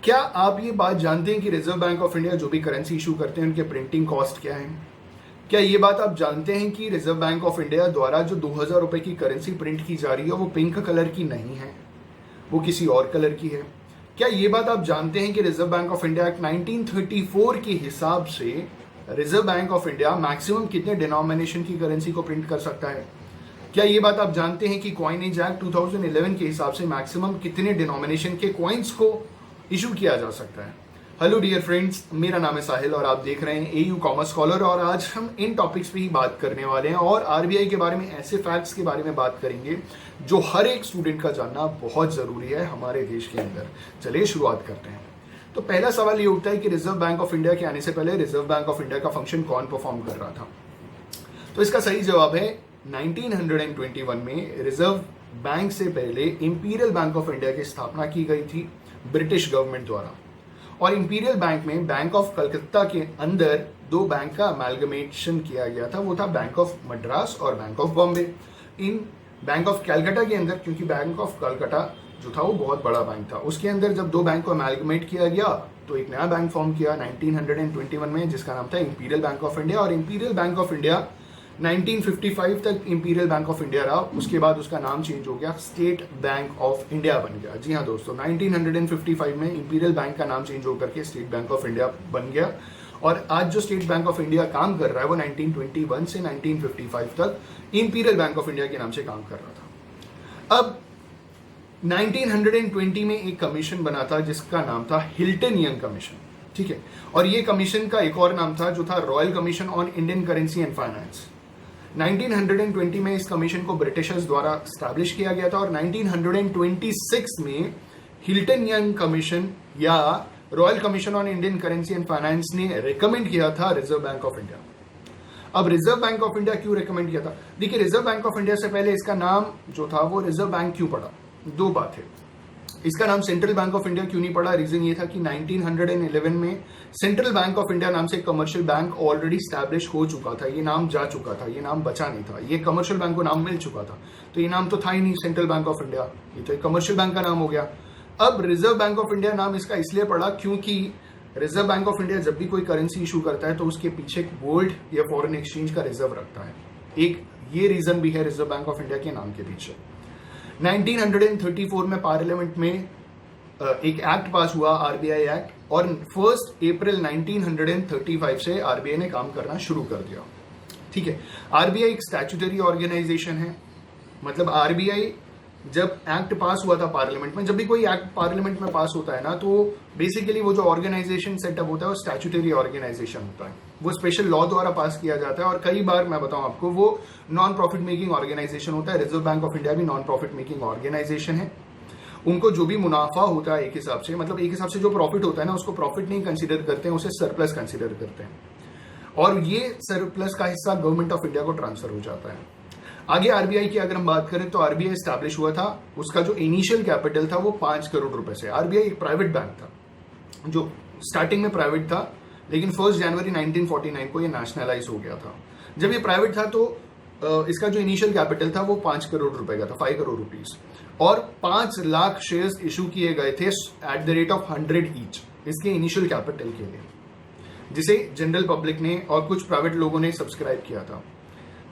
क्या आप ये बात जानते हैं कि रिजर्व बैंक ऑफ इंडिया जो भी करेंसी इशू करते हैं उनके प्रिंटिंग कॉस्ट क्या है? क्या ये बात आप जानते हैं कि रिजर्व बैंक ऑफ इंडिया द्वारा जो 2000 रुपए की करेंसी प्रिंट की जा रही है वो पिंक कलर की नहीं है, वो किसी और कलर की है? क्या ये बात आप जानते हैं कि reserve bank of India act 1934 के हिसाब से reserve bank of India maximum कितने डिनोमिनेशन की करेंसी को प्रिंट कर सकता है? क्या ये बात आप जानते हैं कि कॉइनेज एक्ट 2011 के हिसाब से मैक्सिमम कितने डिनोमिनेशन के कॉइन्स को इशू किया जा सकता है? हेलो डियर फ्रेंड्स, मेरा नाम है साहिल और आप देख रहे हैं एयू कॉमर्स स्कॉलर। और आज हम इन टॉपिक्स पे ही बात करने वाले हैं और आरबीआई के बारे में, ऐसे फैक्ट्स के बारे में बात करेंगे जो हर एक स्टूडेंट का जानना बहुत जरूरी है हमारे देश के अंदर। चलिए शुरुआत करते हैं। तो पहला सवाल ये उठता है कि रिजर्व बैंक ऑफ इंडिया के आने से पहले रिजर्व बैंक ऑफ इंडिया का फंक्शन कौन परफॉर्म कर रहा था? तो इसका सही जवाब है 1921 में रिजर्व बैंक से पहले इंपीरियल बैंक ऑफ इंडिया की स्थापना की गई थी ब्रिटिश गवर्नमेंट द्वारा। और इंपीरियल बैंक में बैंक ऑफ कलकत्ता के अंदर दो बैंक का अमेलगमेशन किया गया था, वो था बैंक ऑफ मद्रास और bank of Bombay. In bank of Calcutta के अंदर, क्योंकि बैंक ऑफ कलकत्ता जो था वो बहुत बड़ा बैंक था, उसके अंदर जब दो बैंक को अमेलगमेट किया गया तो एक नया बैंक फॉर्म किया 1921 में, जिसका नाम था इंपीरियल बैंक ऑफ इंडिया। और इंपीरियल बैंक ऑफ इंडिया 1955 तक इंपीरियल बैंक ऑफ इंडिया रहा। उसके बाद उसका नाम चेंज हो गया, स्टेट बैंक ऑफ इंडिया बन गया। जी हाँ दोस्तों, 1955 में इंपीरियल बैंक का नाम चेंज होकर के स्टेट बैंक ऑफ इंडिया बन गया। और आज जो स्टेट बैंक ऑफ इंडिया काम कर रहा है वो 1921 से 1955 तक इंपीरियल बैंक ऑफ इंडिया के नाम से काम कर रहा था। अब 1920 में एक कमीशन बना था जिसका नाम था हिल्टन यंग कमीशन, ठीक है। और ये कमीशन का एक और नाम था जो था royal commission on Indian currency and finance. 1920 में इस कमीशन को ब्रिटिशर्स द्वारा स्टैब्लिश किया गया था और 1926 में हिल्टन यंग कमीशन या royal commission on Indian currency and finance ने रिकमेंड किया था रिजर्व बैंक ऑफ इंडिया। अब रिजर्व बैंक ऑफ इंडिया क्यों रिकमेंड किया था? देखिए, रिजर्व बैंक ऑफ इंडिया से पहले इसका नाम जो था वो रिजर्व बैंक क्यों पड़ा? दो बात है। इसका नाम सेंट्रल बैंक ऑफ इंडिया क्यों नहीं पड़ा? रीजन ये था कि 1911 में सेंट्रल बैंक ऑफ इंडिया नाम से कमर्शियल बैंक ऑलरेडी स्टैब्लिश हो चुका था, ये नाम जा चुका था, ये नाम बचा नहीं था, ये कमर्शियल बैंक को नाम मिल चुका था, तो ये नाम तो था ही नहीं सेंट्रल बैंक ऑफ इंडिया, ये तो एक कमर्शियल बैंक का नाम हो गया। अब रिजर्व बैंक ऑफ इंडिया नाम इसका इसलिए पड़ा क्योंकि रिजर्व बैंक ऑफ इंडिया जब भी कोई करेंसी इशू करता है तो उसके पीछे गोल्ड या फॉरेन एक्सचेंज का रिजर्व रखता है। एक ये रीजन भी है रिजर्व बैंक ऑफ इंडिया के नाम के पीछे। 1934 में पार्लियामेंट में एक एक्ट पास हुआ, आरबीआई एक्ट, और 1 अप्रैल 1935 से आरबीआई ने काम करना शुरू कर दिया, ठीक है। आरबीआई एक स्टैट्यूटरी ऑर्गेनाइजेशन है, मतलब आरबीआई जब एक्ट पास हुआ था पार्लियामेंट में, जब भी कोई एक्ट पार्लियामेंट में पास होता है ना, तो बेसिकली वो जो ऑर्गेनाइजेशन सेटअप होता है वो स्टैट्यूटरी ऑर्गेनाइजेशन होता है, वो स्पेशल लॉ द्वारा पास किया जाता है। और कई बार मैं बताऊं आपको, वो नॉन प्रॉफिट मेकिंग ऑर्गेनाइजेशन होता है। रिजर्व बैंक ऑफ इंडिया भी नॉन प्रॉफिट मेकिंग ऑर्गेनाइजेशन है। उनको जो भी मुनाफा होता है एक हिसाब से, मतलब एक हिसाब से जो प्रॉफिट होता है ना, उसको प्रॉफिट नहीं कंसीडर करते हैं, उसे सरप्लस कंसीडर करते हैं, और ये सरप्लस का हिस्सा गवर्नमेंट ऑफ इंडिया को ट्रांसफर हो जाता है। आगे आरबीआई की अगर हम बात करें तो आरबीआई स्टैब्लिश हुआ था, उसका जो इनिशियल कैपिटल था वो 5 करोड़ रुपए से। आरबीआई एक प्राइवेट बैंक था जो स्टार्टिंग में प्राइवेट था, लेकिन 1 जनवरी 1949 को ये नेशनलाइज हो गया था। जब ये प्राइवेट था तो इसका जो इनिशियल कैपिटल था वो 5 करोड़ रुपए का था, 5 करोड़ रुपीज, और 5 लाख शेयर्स इशू किए गए थे at the rate of 100 each इसके इनिशियल कैपिटल के लिए, जिसे जनरल पब्लिक ने और कुछ प्राइवेट लोगों ने सब्सक्राइब किया था।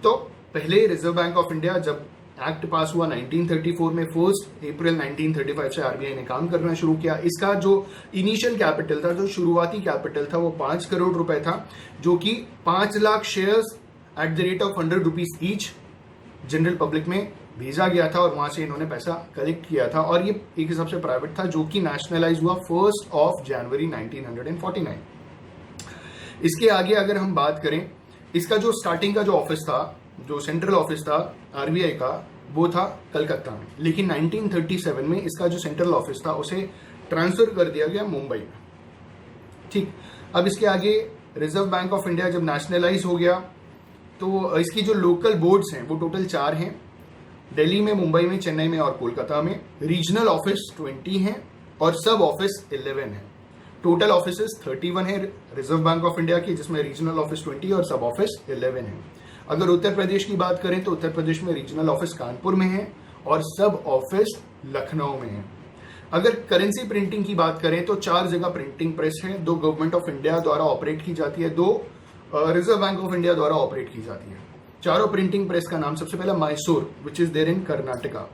तो पहले रिजर्व बैंक ऑफ इंडिया जब एक्ट पास हुआ 1934 में, 1 अप्रैल 1935 से आरबीआई ने काम करना शुरू किया। इसका जो इनिशियल कैपिटल था, जो शुरुआती कैपिटल था, वो 5 करोड़ रुपए था, जो कि 5 lakh shares at the rate of 100 rupees each general public में भेजा गया था और वहां से इन्होंने पैसा कलेक्ट किया था। और ये एक हिसाब से प्राइवेट था, जो कि नेशनलाइज हुआ 1 जनवरी 1949। इसके आगे अगर हम बात करें, इसका जो स्टार्टिंग का जो ऑफिस था, जो सेंट्रल ऑफिस था आरबीआई का, वो था कलकत्ता में, लेकिन 1937 में इसका जो सेंट्रल ऑफिस था उसे ट्रांसफर कर दिया गया मुंबई में, ठीक। अब इसके आगे रिजर्व बैंक ऑफ इंडिया जब नेशनलाइज हो गया तो इसकी जो लोकल बोर्ड्स हैं वो टोटल 4 हैं, दिल्ली में, मुंबई में, चेन्नई में और कोलकाता में। रीजनल ऑफिस 20 हैं और सब ऑफिस 11 हैं। टोटल ऑफिस 31 है रिजर्व बैंक ऑफ इंडिया की, जिसमें रीजनल ऑफिस 20 और सब ऑफिस 11 है। अगर उत्तर प्रदेश की बात करें तो उत्तर प्रदेश में रीजनल ऑफिस कानपुर में है और सब ऑफिस लखनऊ में है। अगर करेंसी प्रिंटिंग की बात करें तो 4 जगह प्रिंटिंग प्रेस है, 2 गवर्नमेंट ऑफ इंडिया द्वारा ऑपरेट की जाती है, 2 रिजर्व बैंक ऑफ इंडिया द्वारा ऑपरेट की जाती है। चारों प्रिंटिंग प्रेस का नाम, सबसे पहला Mysore which is there in Karnataka,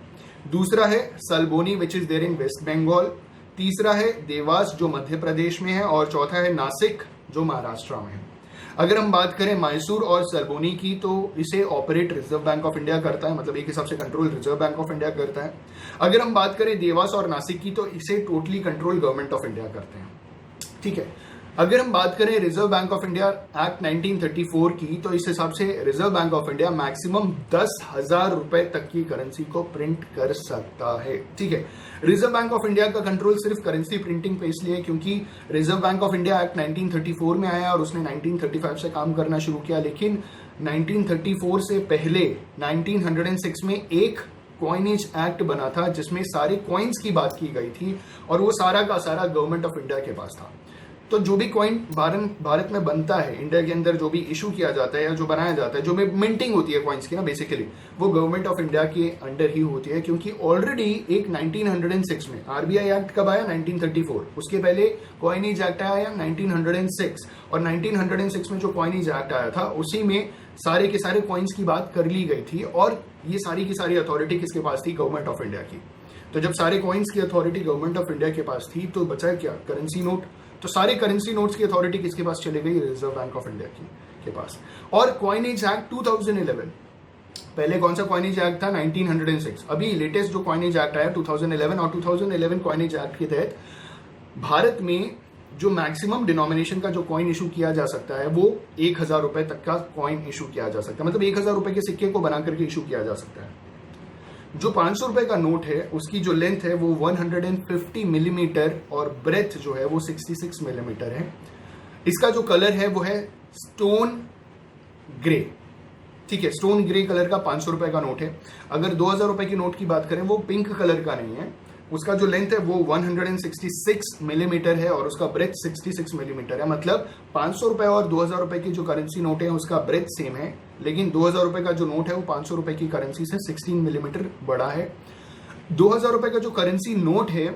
दूसरा है Salboni which is there in West Bengal, तीसरा है देवास जो मध्य प्रदेश में है, और चौथा है नासिक जो महाराष्ट्र में है। अगर हम बात करें मैसूर और सलबोनी की तो इसे operate reserve bank of India करता है, मतलब एक हिसाब से control reserve bank of India करता है। अगर हम बात करें देवास और नासिक की तो इसे totally control government of India करते हैं, ठीक है। अगर हम बात करें reserve bank of India act 1934 की तो इस हिसाब से reserve bank of India maximum 10,000 रुपए तक की करेंसी को प्रिंट कर सकता है, ठीक है। रिजर्व बैंक ऑफ इंडिया का कंट्रोल सिर्फ करेंसी प्रिंटिंग पे इसलिए क्योंकि reserve bank of India act 1934 में आया और उसने 1935 से काम करना शुरू किया, लेकिन 1934 से पहले 1906 में एक कॉइनेज एक्ट बना था जिसमें सारे कॉइन्स की बात की गई थी और वो सारा का सारा गवर्नमेंट ऑफ इंडिया के पास था। तो जो भी कॉइन भारत में बनता है, इंडिया के अंदर जो भी इशू किया जाता है या जो बनाया जाता है, जो भी मिंटिंग होती है कॉइन्स की ना, बेसिकली वो गवर्नमेंट ऑफ इंडिया के अंडर ही होती है, क्योंकि ऑलरेडी एक 1906 में आरबीआई एक्ट कब आया 1934, उसके पहले कॉइनेज एक्ट आया 1906, और 1906 में जो कॉइनेज एक्ट आया था उसी में सारे के सारे कॉइन्स की बात कर ली गई थी, और ये सारी की सारी अथॉरिटी किसके पास थी, गवर्नमेंट ऑफ इंडिया की। तो जब सारे कॉइन्स की अथॉरिटी गवर्नमेंट ऑफ इंडिया के पास थी तो बचा क्या, करेंसी नोट। तो सारे करेंसी नोट्स की अथॉरिटी किसके पास चले गई, रिजर्व बैंक ऑफ इंडिया के पास। और कॉइनेज एक्ट 2011, पहले कौन सा कॉइनेज एक्ट था 1906, अभी लेटेस्ट जो कॉइनेज एक्ट आया 2011, और 2011 कॉइनेज एक्ट के तहत भारत में जो मैक्सिमम डिनोमिनेशन का जो कॉइन इशू किया जा सकता है वो 1,000 रुपए तक का कॉइन इशू किया जा सकता है, मतलब 1,000 रुपए के सिक्के को बना करके इशू किया जा सकता है। जो 500 रुपए का नोट है उसकी जो लेंथ है वो 150 मिलीमीटर और ब्रेथ जो है वो 66 मिलीमीटर है। इसका जो कलर है वो है स्टोन ग्रे, ठीक है, स्टोन ग्रे कलर का 500 रुपए का नोट है। अगर 2,000 रुपए की नोट की बात करें वो पिंक कलर का नहीं है, उसका जो लेंथ है वो 166 मिलीमीटर है और उसका ब्रेथ 66 मिलीमीटर है। मतलब 500 रुपए और 2,000 रुपए की जो करेंसी नोट है उसका ब्रेथ सेम है, लेकिन 2,000 रुपए का जो नोट है वो 500 रुपए की करेंसी से 16 मिलीमीटर बड़ा है। 2,000 रुपए का जो करेंसी नोट है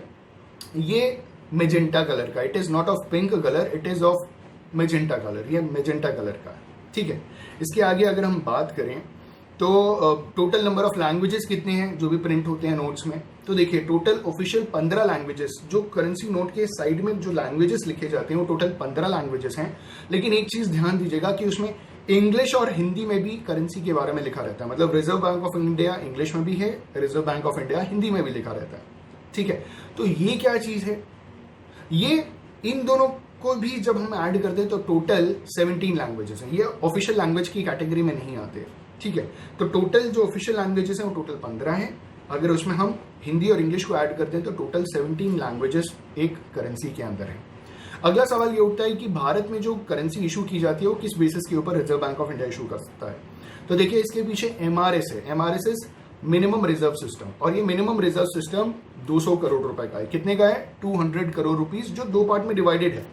ये मेजेंटा कलर का, it is not of pink colour, it is of magenta colour, ये मेजेंटा कलर का है, ठीक है। इसके आगे अगर हम बात करें तो टोटल नंबर ऑफ लैंग्वेजेस कितने हैं जो भी प्रिंट होते हैं नोट्स में, तो देखिए टोटल ऑफिशियल 15 लैंग्वेजेस, जो करेंसी नोट के साइड में जो लैंग्वेजेस लिखे जाते हैं वो टोटल 15 लैंग्वेजेस हैं। लेकिन एक चीज ध्यान दीजिएगा कि उसमें इंग्लिश और हिंदी में भी करेंसी के बारे में लिखा रहता है, मतलब reserve bank of India English में भी है, reserve bank of India Hindi में भी लिखा रहता है, ठीक है। तो ये क्या चीज है, ये इन दोनों को भी जब हम ऐड करते हैं तो टोटल 17 लैंग्वेजेस हैं। ये ऑफिशियल लैंग्वेज की कैटेगरी में नहीं आते, ठीक है। तो टोटल जो ऑफिशियल लैंग्वेजेस हैं वो टोटल 15 हैं। अगर उसमें हम हिंदी और इंग्लिश को ऐड करते हैं तो टोटल 17 लैंग्वेजेस एक करेंसी के अंदर है। अगला सवाल ये उठता है कि भारत में जो करेंसी इशू की जाती है वो किस बेसिस के ऊपर reserve bank of India issue कर सकता है। तो देखिए इसके पीछे एमआरएस है, MRS is minimum reserve system, और ये मिनिमम रिजर्व सिस्टम 200 करोड़ रुपए का है। कितने का है, 200 करोड़ रुपीज, जो 2 पार्ट में डिवाइडेड है।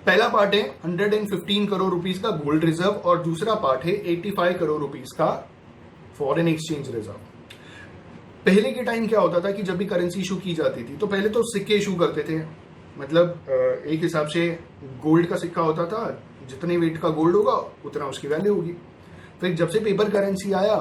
पहला पार्ट है 115 करोड़ रुपीस का गोल्ड रिजर्व और दूसरा पार्ट है 85 करोड़ रुपीस का फॉरेन एक्सचेंज रिजर्व। पहले के टाइम क्या होता था कि जब भी करेंसी इशू की जाती थी तो पहले तो सिक्के इशू करते थे, मतलब एक हिसाब से गोल्ड का सिक्का होता था, जितने वेट का गोल्ड होगा उतना उसकी वैल्यू होगी। फिर जब से पेपर करेंसी आया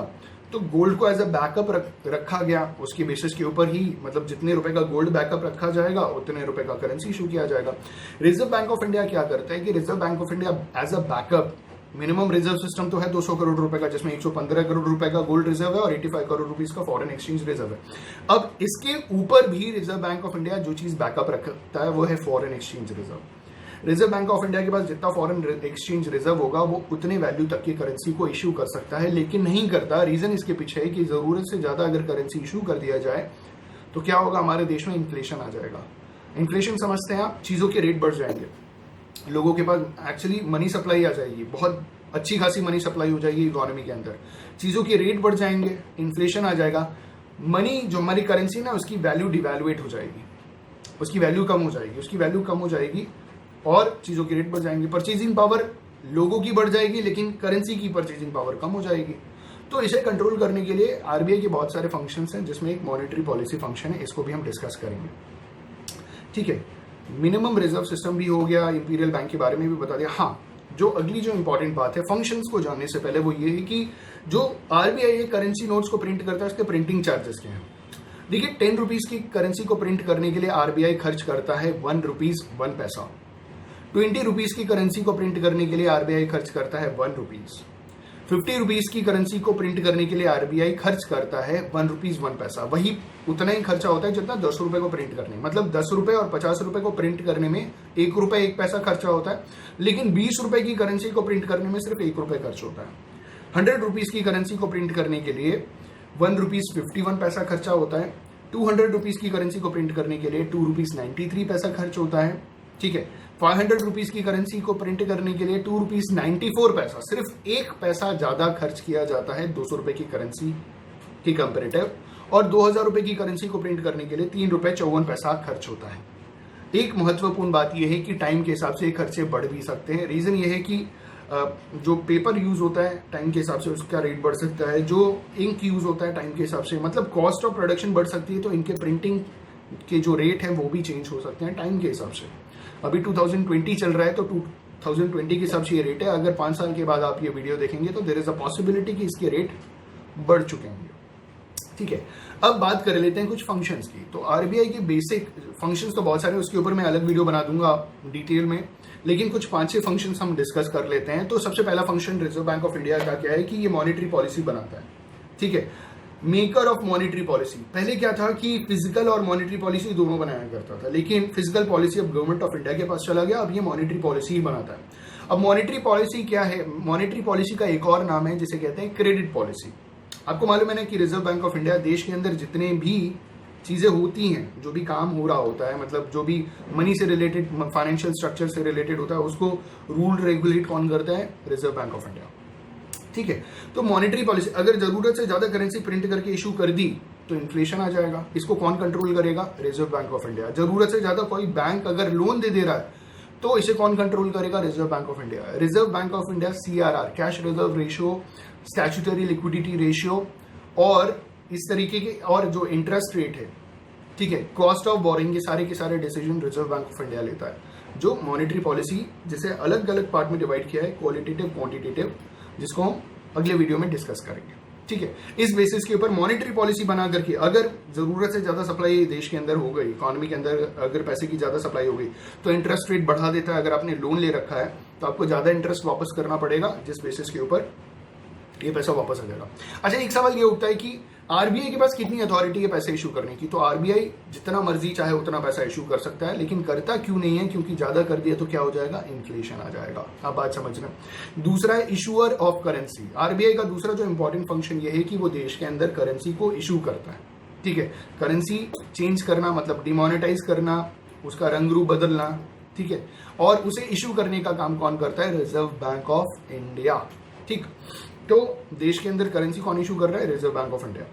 तो गोल्ड को एज अ बैकअप रखा गया, उसकी बेसिस के ऊपर ही, मतलब जितने रुपए का गोल्ड बैकअप रखा जाएगा उतने रुपए का करेंसी इशू किया जाएगा। रिजर्व बैंक ऑफ इंडिया क्या करता है कि reserve bank of India as a backup, minimum reserve system तो है 200 करोड़ रुपए का, जिसमें 115 करोड़ रुपए का गोल्ड रिजर्व है और 85 करोड़ रुपीस का फॉरेन एक्सचेंज रिजर्व है। अब इसके ऊपर भी रिजर्व बैंक ऑफ इंडिया जो चीज बैकअप रखता है वो है foreign exchange reserve. Reserve bank of India के पास जितना फॉरेन एक्सचेंज रिजर्व होगा वो उतने वैल्यू तक की करेंसी को इशू कर सकता है, लेकिन नहीं करता। रीजन इसके पीछे है कि जरूरत से ज्यादा अगर करेंसी इशू कर दिया जाए तो क्या होगा, हमारे देश में इन्फ्लेशन आ जाएगा। इन्फ्लेशन समझते हैं आप, चीजों के रेट बढ़ जाएंगे, लोगों के पास एक्चुअली मनी सप्लाई आ जाएगी, बहुत अच्छी खासी मनी सप्लाई हो जाएगी इकोनॉमी के अंदर, चीजों के रेट बढ़ जाएंगे, इन्फ्लेशन आ जाएगा, मनी जो हमारी करेंसी ना उसकी वैल्यू डिवैल्यूएट हो जाएगी, उसकी वैल्यू कम हो जाएगी, उसकी वैल्यू कम हो जाएगी और चीजों के रेट बढ़ जाएंगे। परचेजिंग पावर लोगों की बढ़ जाएगी लेकिन करेंसी की परचेजिंग पावर कम हो जाएगी। तो इसे कंट्रोल करने के लिए आरबीआई के बहुत सारे फंक्शंस हैं, जिसमें एक मॉनेटरी पॉलिसी फंक्शन है, इसको भी हम डिस्कस करेंगे। ठीक है, मिनिमम रिजर्व सिस्टम भी हो गया, इंपीरियल बैंक के बारे में भी बता दिया। हाँ, जो अगली जो इंपॉर्टेंट बात है फंक्शंस को जानने से पहले वो ये है कि जो आरबीआई करेंसी नोट्स को प्रिंट करता है उसके प्रिंटिंग चार्जेस क्या हैं। देखिए, 10 रुपीज की करेंसी को प्रिंट करने के लिए आरबीआई खर्च करता है 1 रुपीज 1 पैसा। 20 रुपीज की करेंसी को प्रिंट करने के लिए आरबीआई खर्च करता है 1 रुपीज। 50 रुपीज की करेंसी को प्रिंट करने के लिए आरबीआई खर्च करता है 1 रुपीज 1 पैसा। वही उतना ही खर्चा होता है जितना 10 रुपए को प्रिंट करने में, मतलब 10 रुपए और 50 रुपए को प्रिंट करने में 1 रुपए 1 पैसा खर्चा होता है, लेकिन 20 रुपए की करेंसी को प्रिंट करने में सिर्फ 1 रुपए खर्च होता है। 100 रुपीज की करेंसी को प्रिंट करने के लिए 1 रुपीज 51 पैसा खर्चा होता है। 200 रुपीज की करेंसी को प्रिंट करने के लिए 2 रुपीज 93 पैसा खर्च होता है। ठीक है, 500 रुपीज की करेंसी को प्रिंट करने के लिए 2 रुपीज 94 पैसा, सिर्फ 1 पैसा ज्यादा खर्च किया जाता है 200 रुपए की करेंसी की कंपेरेटिव। और 2000 रुपए की करेंसी को प्रिंट करने के लिए 3 रुपए 54 पैसा खर्च होता है। एक महत्वपूर्ण बात यह है कि टाइम के हिसाब से ये खर्चे बढ़ भी सकते हैं। रीजन ये है कि जो पेपर यूज होता है टाइम के हिसाब से उसका रेट बढ़ सकता है, जो इंक यूज होता है टाइम के हिसाब से, मतलब कॉस्ट ऑफ प्रोडक्शन बढ़ सकती है, तो इनके प्रिंटिंग के जो रेट है वो भी चेंज हो सकते हैं टाइम के हिसाब से। अभी 2020 चल रहा है तो 2020 के हिसाब से ये रेट है। अगर 5 साल के बाद आप ये वीडियो देखेंगे तो देयर इज अ पॉसिबिलिटी कि इसके रेट बढ़ चुके होंगे। ठीक है, अब बात कर लेते हैं कुछ फंक्शंस की। तो आरबीआई के बेसिक फंक्शंस तो बहुत सारे, उसके ऊपर मैं अलग वीडियो बना दूंगा डिटेल में, लेकिन कुछ 5-6 फंक्शंस हम डिस्कस कर लेते हैं। तो सबसे पहला function reserve bank of India का क्या है कि ये मॉनेटरी पॉलिसी बनाता है। ठीक है, मेकर ऑफ मॉनेटरी पॉलिसी। पहले क्या था कि फिजिकल और मॉनेटरी पॉलिसी दोनों बनाया करता था, लेकिन फिजिकल पॉलिसी अब गवर्नमेंट ऑफ इंडिया के पास चला गया, अब ये मॉनेटरी पॉलिसी ही बनाता है। अब मॉनेटरी पॉलिसी क्या है? मॉनेटरी पॉलिसी का एक और नाम है जिसे कहते हैं क्रेडिट पॉलिसी। आपको मालूम है ना कि रिजर्व बैंक ऑफ इंडिया देश के अंदर जितने भी चीजें होती हैं, जो भी काम हो रहा होता है, मतलब जो भी मनी से रिलेटेड, फाइनेंशियल स्ट्रक्चर से रिलेटेड होता है, उसको रूल रेगुलेट कौन करता है? Reserve bank of India. ठीक है, तो मॉनेटरी पॉलिसी, अगर जरूरत से ज्यादा करेंसी प्रिंट करके इशू कर दी तो इन्फ्लेशन आ जाएगा। इसको कौन कंट्रोल करेगा? Reserve bank of India. जरूरत से ज्यादा कोई बैंक अगर लोन दे रहा है तो इसे कौन कंट्रोल करेगा? Reserve bank of India. Reserve bank of India CRR, cash reserve ratio, statutory liquidity ratio, और इस तरीके के, और जो इंटरेस्ट रेट है, ठीक है, कॉस्ट ऑफ बोरिंग, ये सारे के सारे decision reserve bank of India लेता है। जो मॉनेटरी पॉलिसी जिसे अलग अलग पार्ट में डिवाइड किया है, क्वालिटेटिव, क्वांटिटेटिव, जिसको हम अगले वीडियो में डिस्कस करेंगे। ठीक है, इस बेसिस के ऊपर मॉनेटरी पॉलिसी बना करके अगर जरूरत से ज्यादा सप्लाई देश के अंदर हो गई, इकोनॉमी के अंदर अगर पैसे की ज्यादा सप्लाई हो गई तो इंटरेस्ट रेट बढ़ा देता है। अगर आपने लोन ले रखा है तो आपको ज्यादा इंटरेस्ट वापस करना पड़ेगा, जिस बेसिस के ऊपर ये पैसा वापस आ जाएगा। अच्छा, एक सवाल ये उठता है कि आरबीआई के पास कितनी अथॉरिटी है पैसे इशू करने की? तो आरबीआई जितना मर्जी चाहे उतना पैसा इशू कर सकता है, लेकिन करता क्यों नहीं है? क्योंकि ज्यादा कर दिया तो क्या हो जाएगा? इन्फ्लेशन आ जाएगा। आप बात समझना। दूसरा है इशूअर ऑफ करेंसी। आरबीआई का दूसरा जो इंपॉर्टेंट फंक्शन ये है कि वो देश के अंदर करेंसी को इशू करता है। ठीक है, करेंसी चेंज करना मतलब डिमोनेटाइज करना, उसका रंग रूप बदलना, ठीक है, और उसे इशू करने का काम कौन करता है? Reserve bank of India. ठीक, तो देश के अंदर करेंसी कौन इशू कर रहा है? Reserve bank of India.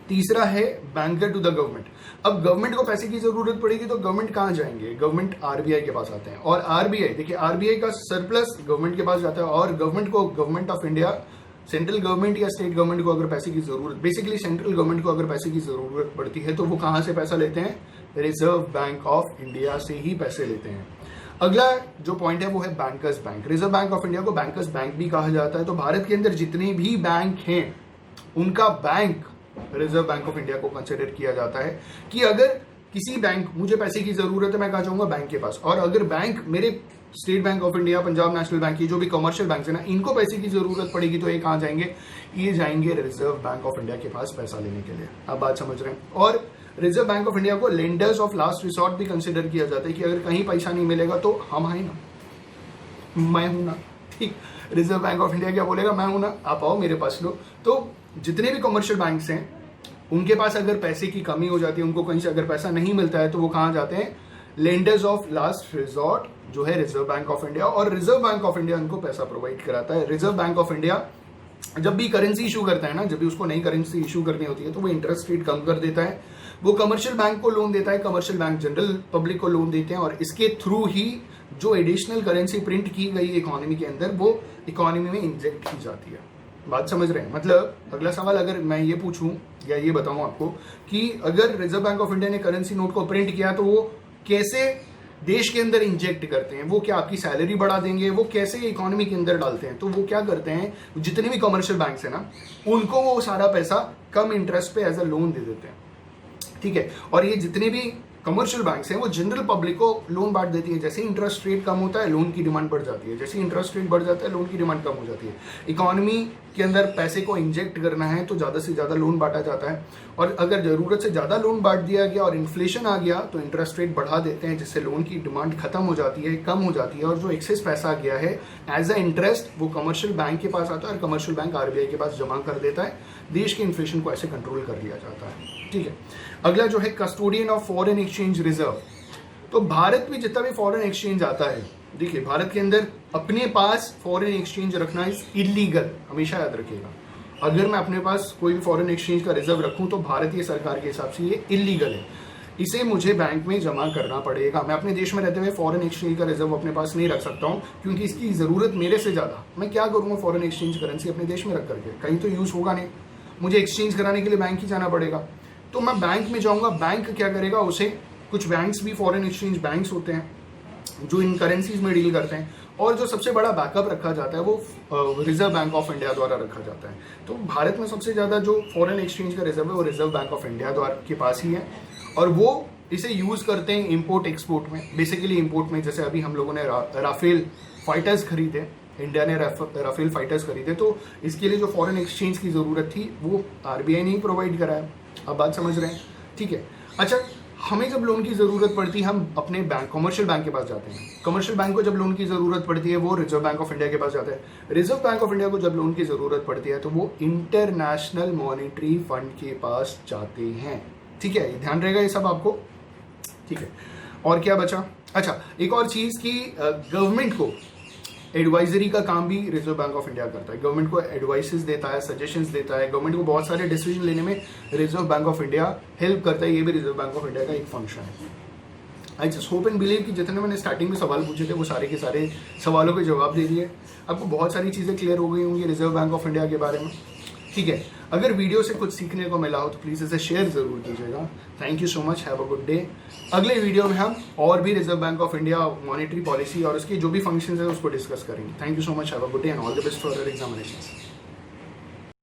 तीसरा है बैंकर टू द गवर्नमेंट। अब गवर्नमेंट को पैसे की जरूरत पड़ेगी तो गवर्नमेंट कहां जाएंगे? गवर्नमेंट आरबीआई के पास आते हैं, और आरबीआई, देखिए, आरबीआई का सरप्लस गवर्नमेंट के पास जाता है, और गवर्नमेंट को, government of India, central government या स्टेट गवर्नमेंट को अगर पैसे की जरूरत, बेसिकली सेंट्रल गवर्नमेंट को अगर पैसे की जरूरत पड़ती है तो वो कहां से पैसा लेते हैं? रिजर्व बैंक ऑफ इंडिया से ही पैसे लेते हैं। अगला जो पॉइंट है वो है bankers bank. Reserve bank of India को बैंकर्स बैंक भी कहा जाता है। तो भारत के अंदर जितने भी बैंक हैं उनका bank reserve bank of India को कंसिडर किया जाता है कि अगर किसी बैंक, मुझे पैसे की जरूरत है, मैं कहा जाऊंगा बैंक के पास, और अगर बैंक मेरे state bank of India, Punjab national bank, की जो भी कमर्शियल बैंक है ना, इनको पैसे की जरूरत पड़ेगी तो ये कहां जाएंगे? ये जाएंगे रिजर्व बैंक ऑफ इंडिया के पास पैसा लेने के लिए। आप बात समझ रहे हैं। और रिजर्व बैंक ऑफ इंडिया को लेंडर्स ऑफ लास्ट रिसोर्ट भी कंसिडर किया जाता है कि अगर कहीं पैसा नहीं मिलेगा तो हम आए ना, मैं हूं ना। ठीक, रिजर्व बैंक ऑफ इंडिया क्या बोलेगा? मैं हूं ना, आप आओ मेरे पास लो। तो जितने भी कमर्शियल बैंक्स हैं उनके पास अगर पैसे की कमी हो जाती है, उनको कहीं से अगर पैसा नहीं मिलता है तो वो कहां जाते हैं? लेंडर्स ऑफ लास्ट रिसोर्ट, जो है रिजर्व बैंक ऑफ इंडिया, और रिजर्व बैंक ऑफ इंडिया उनको पैसा प्रोवाइड कराता है। रिजर्व बैंक ऑफ इंडिया जब भी करेंसी इशू करता है ना, जब भी उसको नई करेंसी इशू करनी होती है तो वो इंटरेस्ट रेट कम कर देता है। वो कमर्शियल बैंक को लोन देता है, कमर्शियल बैंक जनरल पब्लिक को लोन देते हैं, और इसके थ्रू ही जो एडिशनल करेंसी प्रिंट की गई इकोनॉमी के अंदर वो इकोनॉमी में इंजेक्ट की जाती है। बात समझ रहे हैं? मतलब अगला सवाल अगर मैं ये पूछूं या ये बताऊं आपको कि अगर रिजर्व बैंक ऑफ इंडिया ने करेंसी नोट को प्रिंट किया तो वो कैसे देश के अंदर इंजेक्ट करते हैं? वो क्या आपकी सैलरी बढ़ा देंगे? वो कैसे इकोनॉमी के अंदर डालते हैं? तो वो क्या करते हैं, जितने भी कमर्शियल बैंक्स हैं ना, उनको वो सारा पैसा कम इंटरेस्ट पे एज अ लोन दे देते हैं, ठीक है। और ये जितने भी कमर्शियल बैंक्स हैं वो जनरल पब्लिक को लोन बांट देती है। जैसे इंटरेस्ट रेट कम होता है लोन की डिमांड बढ़ जाती है, जैसे इंटरेस्ट रेट बढ़ जाता है लोन की डिमांड कम हो जाती है। इकोनॉमी के अंदर पैसे को इंजेक्ट करना है तो ज़्यादा से ज़्यादा लोन बांटा जाता है, और अगर ज़रूरत से ज़्यादा लोन बांट दिया गया और इन्फ्लेशन आ गया तो इंटरेस्ट रेट बढ़ा देते हैं, जिससे लोन की डिमांड खत्म हो जाती है, कम हो जाती है, और जो एक्सेस पैसा गया है एज अ इंटरेस्ट वो कमर्शियल बैंक के पास आता है और कमर्शियल बैंक आरबीआई के पास जमा कर देता है। देश के इन्फ्लेशन को ऐसे कंट्रोल कर लिया जाता है, ठीक है। अगला जो है custodian of foreign exchange reserve. तो भारत में जितना भी फॉरेन एक्सचेंज आता है, देखिए भारत के अंदर अपने पास फॉरेन एक्सचेंज रखना इज इलीगल, हमेशा याद रखिएगा। अगर मैं अपने पास कोई भी फॉरेन एक्सचेंज का रिजर्व रखूं तो भारतीय सरकार के हिसाब से ये इलीगल है, इसे मुझे बैंक में जमा करना पड़ेगा। मैं अपने देश में रहते हुए फॉरेन एक्सचेंज का रिजर्व अपने पास नहीं रख सकता हूं, क्योंकि इसकी जरूरत मेरे से ज्यादा, मैं क्या करूंगा फॉरेन एक्सचेंज करेंसी अपने देश में रख करके, कहीं तो यूज होगा नहीं, मुझे एक्सचेंज कराने के लिए बैंक ही जाना पड़ेगा। तो मैं बैंक में जाऊंगा, बैंक क्या करेगा, उसे कुछ बैंक्स भी फॉरेन एक्सचेंज बैंक्स होते हैं जो इन करेंसीज में डील करते हैं, और जो सबसे बड़ा बैकअप रखा जाता है वो रिजर्व बैंक ऑफ इंडिया द्वारा रखा जाता है। तो भारत में सबसे ज्यादा जो फॉरेन एक्सचेंज का रिजर्व है वो रिजर्व बैंक ऑफ इंडिया द्वारा के पास ही है, और वो इसे यूज करते हैं इंपोर्ट एक्सपोर्ट में, बेसिकली इंपोर्ट में। जैसे अभी हम लोगों ने राफेल फाइटर्स खरीदे, इंडिया ने राफेल फाइटर्स खरीदे, तो इसके लिए जो फॉरेन एक्सचेंज की जरूरत थी वो आरबीआई ने ही प्रोवाइड कराया। अब बात समझ रहे हैं, ठीक है। अच्छा, हमें जब लोन की जरूरत पड़ती है हम अपने बैंक कमर्शियल बैंक के पास जाते हैं, कमर्शियल बैंक को जब लोन की जरूरत पड़ती है वो रिजर्व बैंक ऑफ इंडिया के पास जाता है, रिजर्व बैंक ऑफ इंडिया को जब लोन की जरूरत पड़ती है तो वो इंटरनेशनल मॉनेटरी फंड के पास जाते हैं, ठीक है। ध्यान रहेगा ये सब आपको, ठीक है। और क्या बचा, अच्छा एक और चीज की गवर्नमेंट को एडवाइजरी का काम भी रिजर्व बैंक ऑफ इंडिया करता है, गवर्नमेंट को एडवाइसेस देता है, सजेशंस देता है, गवर्नमेंट को बहुत सारे डिसीजन लेने में reserve bank of India help करता है। ये भी रिजर्व बैंक ऑफ इंडिया का एक फंक्शन है। I just hope and believe कि जितने मैंने स्टार्टिंग में सवाल पूछे थे वो सारे के सारे सवालों के जवाब दे दिए। आपको बहुत सारी चीज़ें क्लियर हो गई होंगी रिजर्व बैंक ऑफ इंडिया के बारे में, ठीक है। अगर वीडियो से कुछ सीखने को मिला हो तो प्लीज़ इसे शेयर जरूर कीजिएगा। Thank you so much, have a good day. अगले वीडियो में हम और भी reserve bank of India monetary policy और उसकी जो भी फंक्शंस है उसको डिस्कस करेंगे। Thank you so much, have a good day and all the best for your examinations.